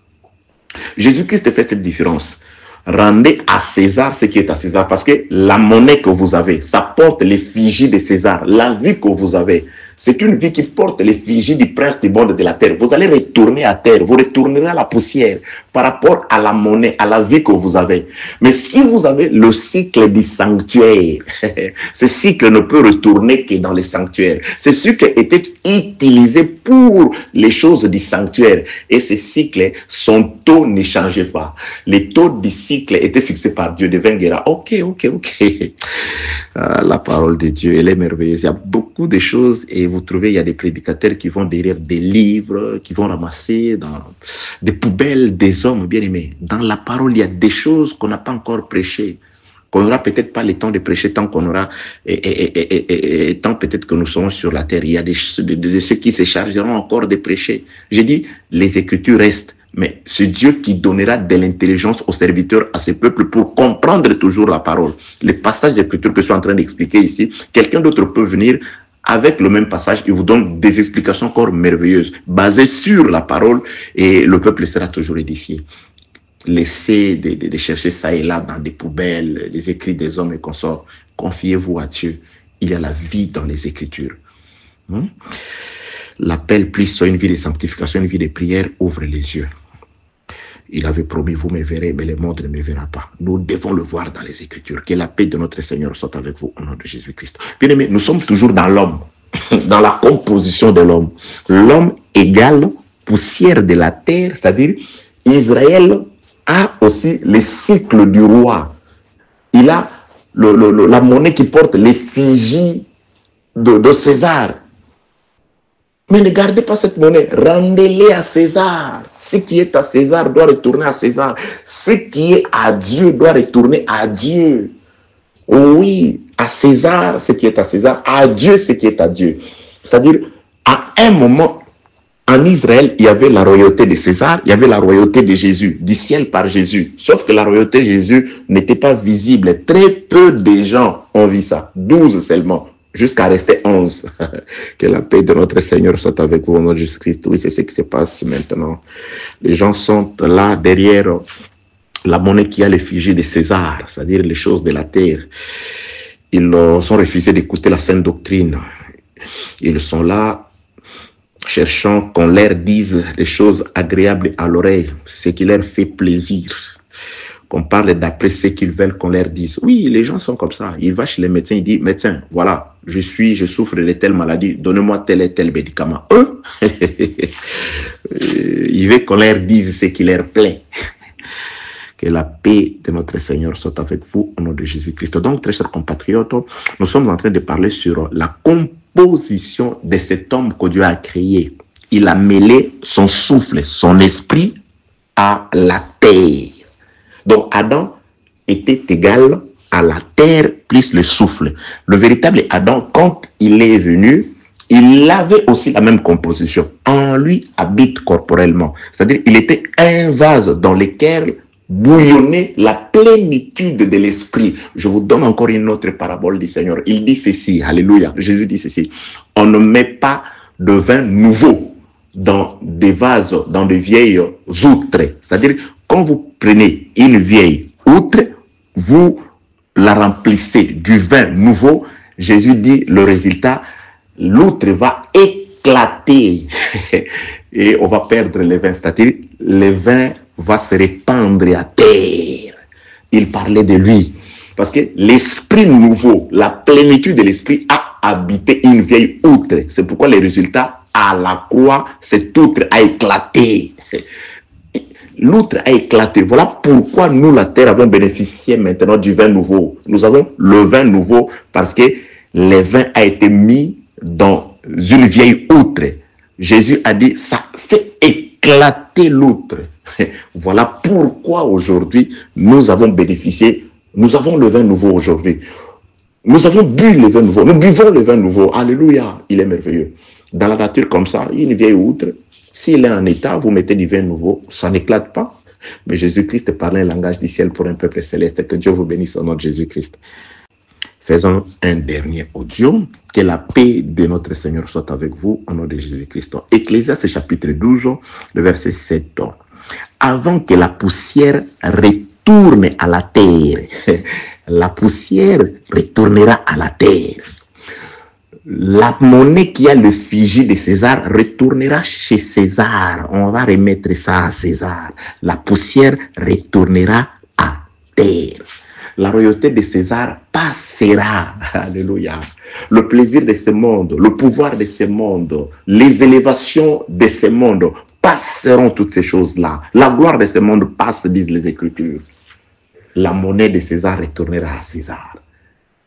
Jésus-Christ fait cette différence. Rendez à César ce qui est à César, parce que la monnaie que vous avez, ça porte l'effigie de César. La vie que vous avez, c'est une vie qui porte l'effigie du prince du monde de la terre. Vous allez retourner à terre, vous retournerez à la poussière par rapport à la monnaie, à la vie que vous avez. Mais si vous avez le cycle du sanctuaire, ce cycle ne peut retourner que dans les sanctuaires. Ce cycle était utilisé pour les choses du sanctuaire. Et ce cycle, son taux ne changeait pas. Les taux du cycle étaient fixés par Dieu de 20 guéras. Ok. La parole de Dieu, elle est merveilleuse. Il y a beaucoup de choses et vous trouvez, il y a des prédicateurs qui vont derrière des livres, qui vont ramasser dans des poubelles des hommes bien aimés. Dans la parole, il y a des choses qu'on n'a pas encore prêchées. qu'on n'aura peut-être pas le temps de prêcher tant qu'on aura, tant peut-être que nous serons sur la terre. Il y a de ceux qui se chargeront encore de prêcher. J'ai dit, les Écritures restent. Mais c'est Dieu qui donnera de l'intelligence aux serviteurs, à ses peuples, pour comprendre toujours la parole. Les passages d'Écriture que je suis en train d'expliquer ici, quelqu'un d'autre peut venir avec le même passage, il vous donne des explications encore merveilleuses, basées sur la parole, et le peuple sera toujours édifié. Laissez de chercher ça et là dans des poubelles, les écrits des hommes et consorts. Confiez-vous à Dieu. Il y a la vie dans les Écritures. L'appel plus soit une vie de sanctification, une vie de prière, ouvre les yeux. Il avait promis, vous me verrez, mais le monde ne me verra pas. Nous devons le voir dans les Écritures. Que la paix de notre Seigneur soit avec vous au nom de Jésus-Christ. Bien aimé, nous sommes toujours dans l'homme, dans la composition de l'homme. L'homme égale poussière de la terre, c'est-à-dire Israël a aussi le cycle du roi. Il a la monnaie qui porte l'effigie de César. Mais ne gardez pas cette monnaie, rendez-les à César. Ce qui est à César doit retourner à César. Ce qui est à Dieu doit retourner à Dieu. Oui, à César, ce qui est à César, à Dieu, ce qui est à Dieu. C'est-à-dire, à un moment, en Israël, il y avait la royauté de César, il y avait la royauté de Jésus, du ciel par Jésus. Sauf que la royauté de Jésus n'était pas visible. Très peu de gens ont vu ça, 12 seulement. Jusqu'à rester 11. Que la paix de notre Seigneur soit avec vous au nom de Jésus-Christ. Oui, c'est ce qui se passe maintenant. Les gens sont là derrière la monnaie qui a l'effigie de César, c'est-à-dire les choses de la terre. Ils ont refusé d'écouter la sainte doctrine. Ils sont là cherchant qu'on leur dise des choses agréables à l'oreille, ce qui leur fait plaisir. Qu'on parle d'après ce qu'ils veulent qu'on leur dise. Oui, les gens sont comme ça. Il va chez les médecins, il dit, médecin, voilà, je souffre de telle maladie, donnez-moi tel et tel médicament. Il veut qu'on leur dise ce qui leur plaît. Que la paix de notre Seigneur soit avec vous au nom de Jésus-Christ. Donc, très chers compatriotes, nous sommes en train de parler sur la composition de cet homme que Dieu a créé. Il a mêlé son souffle, son esprit à la terre. Donc Adam était égal à la terre plus le souffle. Le véritable Adam, quand il est venu, il avait aussi la même composition. En lui habite corporellement. C'est-à-dire il était un vase dans lequel bouillonnait la plénitude de l'esprit. Je vous donne encore une autre parabole du Seigneur. Il dit ceci, alléluia, Jésus dit ceci. On ne met pas de vin nouveau dans des vases, dans de vieilles outres. C'est-à-dire, quand vous prenez une vieille outre, vous la remplissez du vin nouveau, Jésus dit le résultat, l'outre va éclater et on va perdre le vin. C'est-à-dire, le vin va se répandre à terre. Il parlait de lui. Parce que l'esprit nouveau, la plénitude de l'esprit a habité une vieille outre. C'est pourquoi les résultats, à la croix, cette outre a éclaté. L'outre a éclaté. Voilà pourquoi nous, la terre, avons bénéficié maintenant du vin nouveau. Nous avons le vin nouveau parce que le vin a été mis dans une vieille outre. Jésus a dit, ça fait éclater l'outre. Voilà pourquoi aujourd'hui, nous avons bénéficié, nous avons le vin nouveau aujourd'hui. Nous avons bu le vin nouveau, nous buvons le vin nouveau. Alléluia, il est merveilleux. Dans la nature comme ça, une vieille outre, s'il est en état, vous mettez du vin nouveau, ça n'éclate pas. Mais Jésus-Christ parlait un langage du ciel pour un peuple céleste. Que Dieu vous bénisse au nom de Jésus-Christ. Faisons un dernier audio. Que la paix de notre Seigneur soit avec vous au nom de Jésus-Christ. Ecclésiaste chapitre 12, le verset 7. Avant que la poussière retourne à la terre, la poussière retournera à la terre. La monnaie qui a l'effigie de César retournera chez César. On va remettre ça à César. La poussière retournera à terre. La royauté de César passera. Alléluia. Le plaisir de ce monde, le pouvoir de ce monde, les élévations de ce monde passeront, toutes ces choses-là. La gloire de ce monde passe, disent les Écritures. La monnaie de César retournera à César.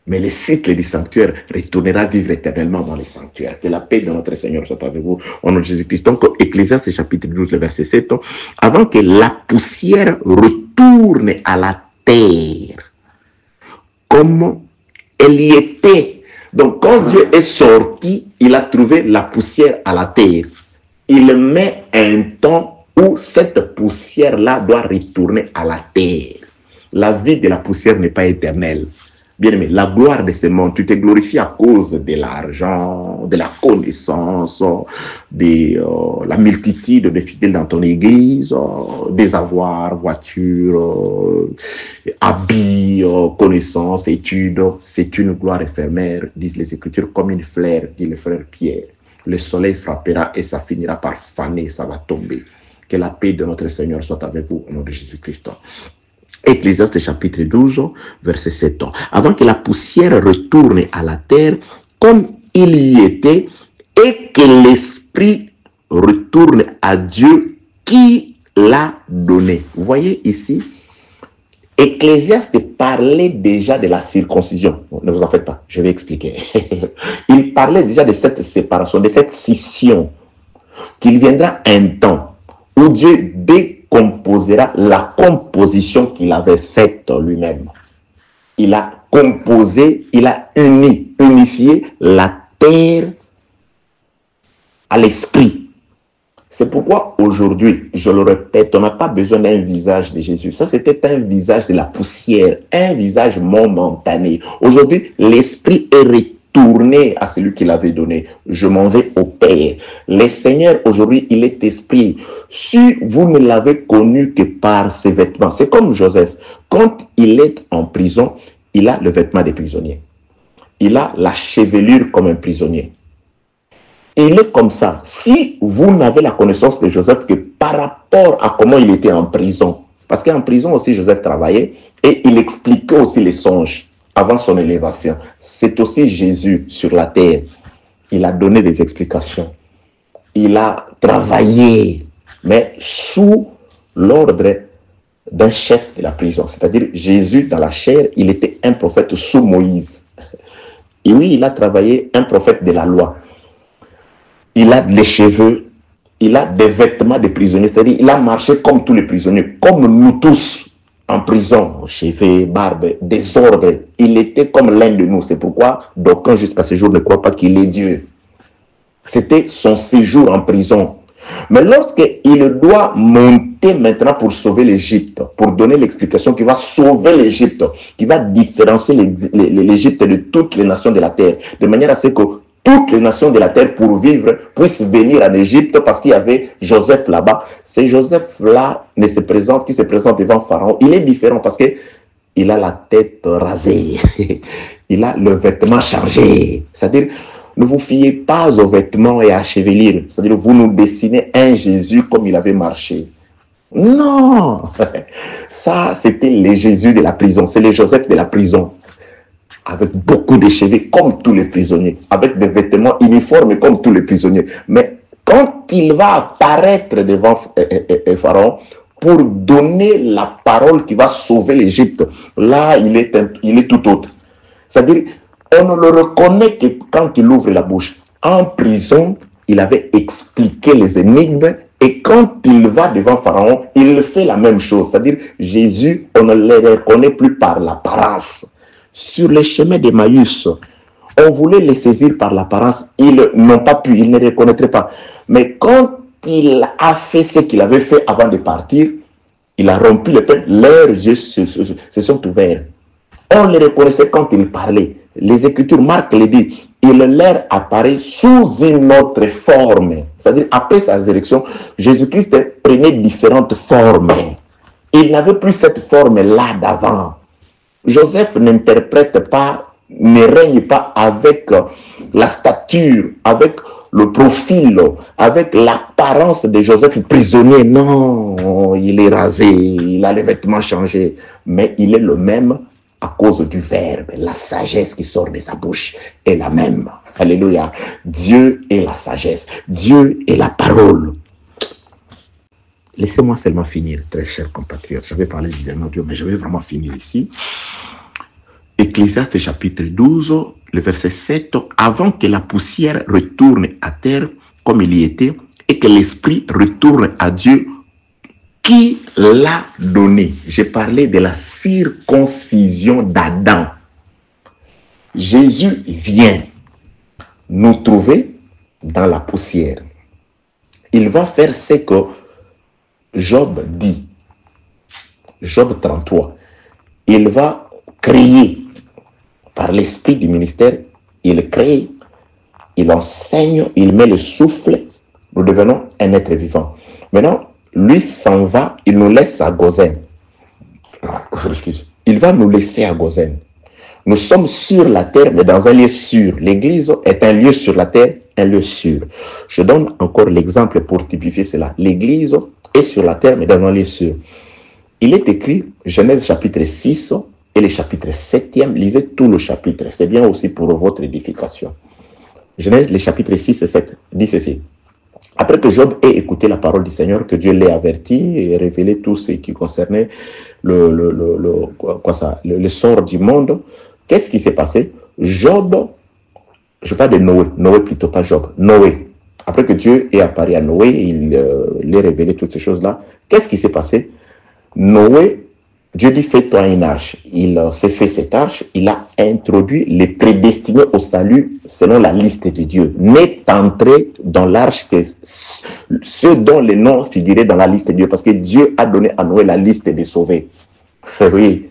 Mais le cycle du sanctuaire retournera vivre éternellement dans le sanctuaire. Que la paix de notre Seigneur soit avec vous au nom de Jésus-Christ. Donc, Ecclésiaste chapitre 12, le verset 7. Avant que la poussière retourne à la terre, comme elle y était. Donc, quand Dieu est sorti, il a trouvé la poussière à la terre. Il met un temps où cette poussière-là doit retourner à la terre. La vie de la poussière n'est pas éternelle. Bien aimé, la gloire de ce monde, tu te glorifies à cause de l'argent, de la connaissance, de la multitude de fidèles dans ton église, des avoirs, voitures, habits, connaissances, études. C'est une gloire éphémère, disent les Écritures, comme une fleur, dit le frère Pierre. Le soleil frappera et ça finira par faner, ça va tomber. Que la paix de notre Seigneur soit avec vous au nom de Jésus-Christ. Ecclésiaste chapitre 12, verset 7. Avant que la poussière retourne à la terre comme il y était et que l'esprit retourne à Dieu qui l'a donné. Vous voyez ici, Ecclésiaste parlait déjà de la circoncision. Ne vous en faites pas, je vais expliquer. Il parlait déjà de cette séparation, de cette scission, qu'il viendra un temps où Dieu décomposera la composition qu'il avait faite lui-même. Il a composé, il a unifié la terre à l'esprit. C'est pourquoi aujourd'hui, je le répète, on n'a pas besoin d'un visage de Jésus. Ça, c'était un visage de la poussière, un visage momentané. Aujourd'hui, l'esprit est retourné à celui qui l'avait donné. Je m'en vais au Père. Le Seigneur, aujourd'hui, il est esprit. Si vous ne l'avez connu que par ses vêtements, c'est comme Joseph. Quand il est en prison, il a le vêtement des prisonniers. Il a la chevelure comme un prisonnier. Il est comme ça. Si vous n'avez la connaissance de Joseph que par rapport à comment il était en prison, parce qu'en prison aussi Joseph travaillait et il expliquait aussi les songes avant son élévation. C'est aussi Jésus sur la terre. Il a donné des explications. Il a travaillé, mais sous l'ordre d'un chef de la prison. C'est-à-dire Jésus dans la chair, il était un prophète sous Moïse. Et oui, il a travaillé un prophète de la loi. Il a des cheveux, il a des vêtements de prisonniers, c'est-à-dire il a marché comme tous les prisonniers, comme nous tous en prison, cheveux, barbe, désordre. Il était comme l'un de nous. C'est pourquoi d'aucuns jusqu'à ce jour ne croient pas qu'il est Dieu. C'était son séjour en prison. Mais lorsqu'il doit monter maintenant pour sauver l'Égypte, pour donner l'explication qui va sauver l'Égypte, qui va différencier l'Égypte de toutes les nations de la terre, de manière à ce que toutes les nations de la terre pour vivre puissent venir en Égypte parce qu'il y avait Joseph là-bas. C'est Joseph-là qui se présente devant Pharaon. Il est différent parce que il a la tête rasée. Il a le vêtement chargé. C'est-à-dire, ne vous fiez pas aux vêtements et à la chevelure. C'est-à-dire, vous nous dessinez un Jésus comme il avait marché. Non! Ça, c'était le Jésus de la prison. C'est le Joseph de la prison. Avec beaucoup de cheveux comme tous les prisonniers, avec des vêtements uniformes comme tous les prisonniers. Mais quand il va apparaître devant Pharaon pour donner la parole qui va sauver l'Égypte, là, il est tout autre. C'est-à-dire, on ne le reconnaît que quand il ouvre la bouche. En prison, il avait expliqué les énigmes et quand il va devant Pharaon, il fait la même chose. C'est-à-dire, Jésus, on ne le reconnaît plus par l'apparence. Sur les chemins d'Emmaüs, on voulait les saisir par l'apparence. Ils n'ont pas pu, ils ne reconnaîtraient pas. Mais quand il a fait ce qu'il avait fait avant de partir, il a rompu le pain, leurs yeux se sont ouverts. On les reconnaissait quand il parlait. Les Écritures, Marc le dit, il leur apparaît sous une autre forme. C'est-à-dire, après sa résurrection, Jésus-Christ prenait différentes formes. Il n'avait plus cette forme-là d'avant. Joseph n'interprète pas, ne règne pas avec la stature, avec le profil, avec l'apparence de Joseph prisonnier. Non, il est rasé, il a les vêtements changés, mais il est le même à cause du verbe. La sagesse qui sort de sa bouche est la même. Alléluia. Dieu est la sagesse. Dieu est la parole. Laissez-moi seulement finir, très chers compatriotes. J'avais parlé du dernier Dieu, mais je vais vraiment finir ici. Ecclésiaste chapitre 12, le verset 7. Avant que la poussière retourne à terre comme il y était, et que l'esprit retourne à Dieu qui l'a donné. J'ai parlé de la circoncision d'Adam. Jésus vient nous trouver dans la poussière. Il va faire ce que Job dit. Job 33. Il va créer par l'esprit du ministère. Il crée, il enseigne, il met le souffle. Nous devenons un être vivant. Maintenant, lui s'en va, il nous laisse à Gozen. Il va nous laisser à Gozen. Nous sommes sur la terre, mais dans un lieu sûr. L'Église est un lieu sur la terre, un lieu sûr. Je donne encore l'exemple pour typifier cela. L'Église est sur la terre, mais dans un lieu sûr. Il est écrit, Genèse chapitre 6 et le chapitre 7e. Lisez tout le chapitre. C'est bien aussi pour votre édification. Genèse, le chapitre 6 et 7 dit ceci. Après que Job ait écouté la parole du Seigneur, que Dieu l'ait averti et révélé tout ce qui concernait le sort du monde, qu'est-ce qui s'est passé? Job, je parle de Noé, Noé plutôt, pas Job, Noé. Après que Dieu ait apparu à Noé, il ait révélé toutes ces choses-là, qu'est-ce qui s'est passé? Noé, Dieu dit, fais-toi une arche. Il s'est fait cette arche, il a introduit les prédestinés au salut selon la liste de Dieu. N'est entré dans l'arche que ceux dont les noms figuraient dans la liste de Dieu, parce que Dieu a donné à Noé la liste des sauvés. Oui,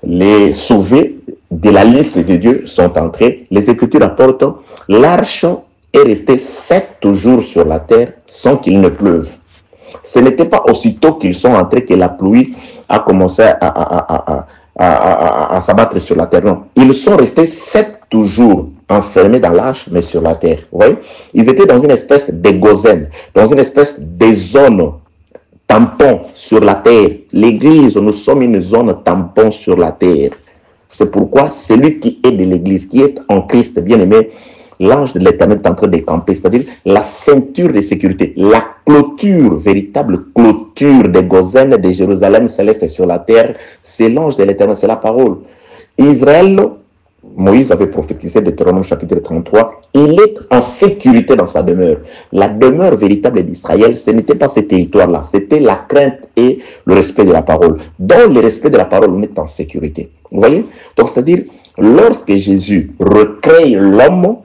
les sauvés de la liste de Dieu sont entrés. Les Écritures rapportent, l'arche est restée 7 jours sur la terre sans qu'il ne pleuve. Ce n'était pas aussitôt qu'ils sont entrés que la pluie a commencé à s'abattre sur la terre. Non, ils sont restés 7 jours enfermés dans l'arche, mais sur la terre. Vous voyez? Ils étaient dans une espèce de Gozen, dans une espèce de zone tampon sur la terre. L'Église, nous sommes une zone tampon sur la terre. C'est pourquoi celui qui est de l'Église, qui est en Christ, bien aimé, l'ange de l'Éternel est en train de camper, c'est-à-dire la ceinture de sécurité, la clôture, véritable clôture de Gozen, de Jérusalem céleste sur la terre, c'est l'ange de l'Éternel, c'est la parole. Israël, Moïse avait prophétisé Deutéronome chapitre 33, il est en sécurité dans sa demeure. La demeure véritable d'Israël, ce n'était pas ce territoire-là, c'était la crainte et le respect de la parole. Dans le respect de la parole, on est en sécurité. Vous voyez? Donc, c'est-à-dire, lorsque Jésus recrée l'homme,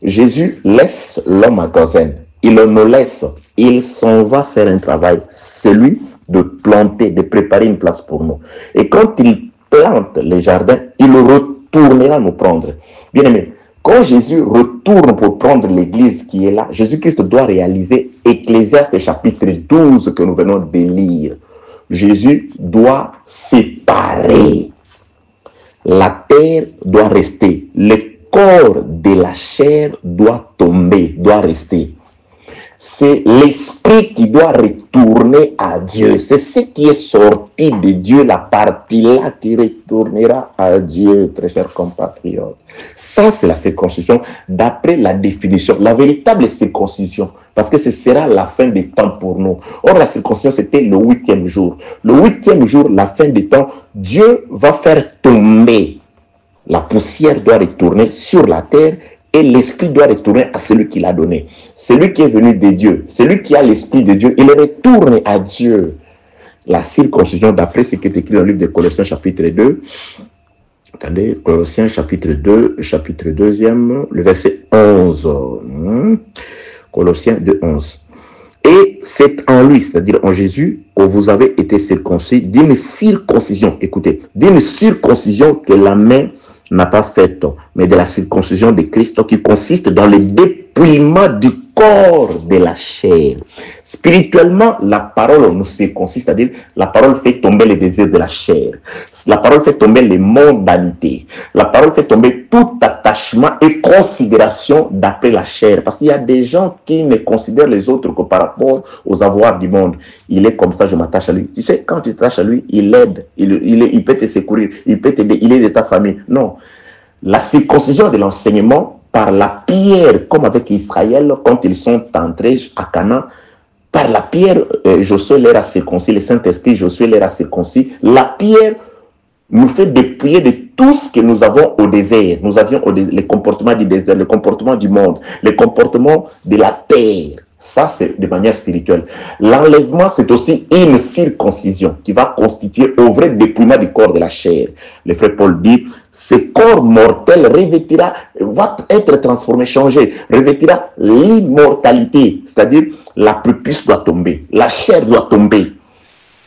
Jésus laisse l'homme à Gozen. Il nous laisse. Il s'en va faire un travail, celui de planter, de préparer une place pour nous. Et quand il plante les jardins, il retournera nous prendre. Bien aimé, quand Jésus retourne pour prendre l'église qui est là, Jésus-Christ doit réaliser Ecclésiaste chapitre 12 que nous venons de lire. Jésus doit séparer. La terre doit rester. Le corps de la chair doit tomber, doit rester. C'est l'esprit qui doit retourner à Dieu. C'est ce qui est sorti de Dieu, la partie là qui retournera à Dieu, très chers compatriotes. Ça, c'est la circoncision d'après la définition, la véritable circoncision, parce que ce sera la fin des temps pour nous. Or, la circoncision, c'était le 8e jour. Le 8e jour, la fin des temps, Dieu va faire tomber. La poussière doit retourner sur la terre et l'esprit doit retourner à celui qui l'a donné. Celui qui est venu de Dieu, celui qui a l'esprit de Dieu, il retourne à Dieu. La circoncision, d'après ce qui est écrit dans le livre de Colossiens chapitre 2, attendez, Colossiens chapitre 2, chapitre 2e, le verset 11. Colossiens 2, 11. Et c'est en lui, c'est-à-dire en Jésus, que vous avez été circoncis d'une circoncision, écoutez, d'une circoncision que la main n'a pas faite, mais de la circoncision de Christ qui consiste dans le dépouillement du corps de la chair. Spirituellement, la parole nous circoncise, c'est-à-dire la parole fait tomber les désirs de la chair. La parole fait tomber les mondanités. La parole fait tomber tout attachement et considération d'après la chair. Parce qu'il y a des gens qui ne considèrent les autres que par rapport aux avoirs du monde. Il est comme ça, je m'attache à lui. Tu sais, quand tu t'attaches à lui, il aide. Il peut te secourir. Il peut t'aider. Il est de ta famille. Non. La circoncision de l'enseignement par la pierre, comme avec Israël, quand ils sont entrés à Canaan, par la pierre, Josué leur a circoncis, le Saint-Esprit, Josué leur a circoncis. La pierre nous fait dépouiller de tout ce que nous avons au désert. Nous avions les comportements du désert, le comportement du monde, le comportement de la terre. Ça, c'est de manière spirituelle. L'enlèvement, c'est aussi une circoncision qui va constituer au vrai dépouillement du corps de la chair. Le frère Paul dit, ce corps mortel revêtira, va être transformé, changé, revêtira l'immortalité. C'est-à-dire, la prépuce doit tomber, la chair doit tomber.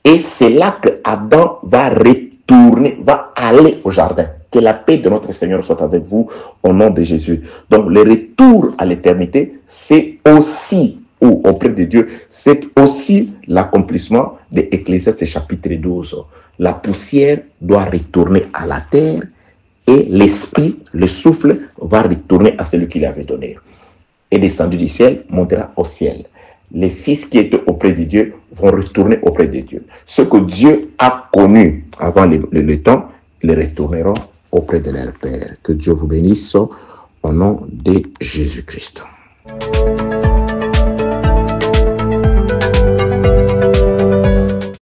Et c'est là que Adam va retourner, va aller au jardin. Que la paix de notre Seigneur soit avec vous au nom de Jésus. Donc, le retour à l'éternité, c'est aussi, ou auprès de Dieu, c'est aussi l'accomplissement de Ecclésiaste chapitre 12. La poussière doit retourner à la terre et l'esprit, le souffle, va retourner à celui qui l'avait donné. Et descendu du ciel, montera au ciel. Les fils qui étaient auprès de Dieu vont retourner auprès de Dieu. Ce que Dieu a connu avant le temps, ils retourneront auprès de leur Père. Que Dieu vous bénisse au nom de Jésus-Christ.